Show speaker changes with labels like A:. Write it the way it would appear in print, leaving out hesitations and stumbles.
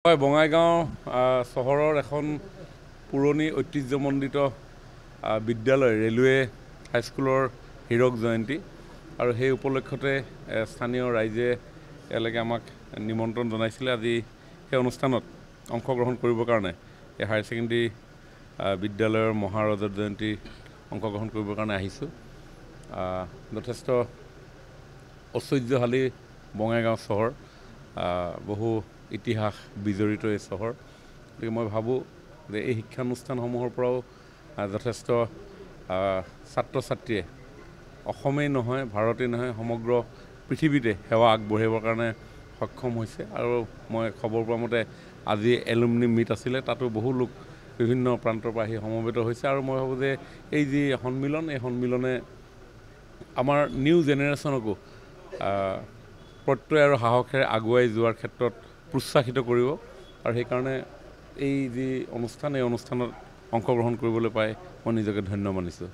A: হয়, বঙাইগাঁও চহৰৰ এখন পুৰণি ঐতিহ্যমণ্ডিত বিদ্যালয় ৰেলৱে হাইস্কুলৰ হীৰক জয়ন্তী আৰু সেই উপলক্ষতে স্থানীয় ৰাইজে ইয়ালৈকে আমাক নিমন্ত্ৰণ জনাইছিলে। আজি সেই অনুষ্ঠানত অংশগ্ৰহণ কৰিবৰ কাৰণে এই হায়াৰ ছেকেণ্ডেৰী বিদ্যালয়ৰ মহাৰজত জয়ন্তী অংশগ্ৰহণ কৰিবৰ কাৰণে আহিছোঁ। যথেষ্ট ঐশ্বৰ্যশালী বঙাইগাঁও চহৰ, বহু ইতিহাস বিজড়িত এই চহৰ। গতিকে মই ভাবোঁ যে এই শিক্ষানুষ্ঠানসমূহৰ পৰাও যথেষ্ট ছাত্ৰ ছাত্ৰীয়ে অসমেই নহয়, ভাৰতেই নহয়, সমগ্ৰ পৃথিৱীতে সেৱা আগবঢ়াবৰ কাৰণে সক্ষম হৈছে। আৰু মই খবৰ পোৱা মতে আজি এলুমনি মিট আছিলে, তাতো বহু লোক বিভিন্ন প্ৰান্তৰ পৰা আহি সমবেত হৈছে। আৰু মই ভাবোঁ যে এই যি সন্মিলন, এই সন্মিলনে আমাৰ নিউ জেনেৰেশ্যনকো প্ৰত্যয় আৰু সাহসেৰে আগুৱাই যোৱাৰ ক্ষেত্ৰত প্ৰোৎসাহিত কৰিব। আৰু সেইকাৰণে এই যি অনুষ্ঠান, এই অনুষ্ঠানত অংশগ্ৰহণ কৰিবলৈ পাই মই নিজকে ধন্য মানিছোঁ।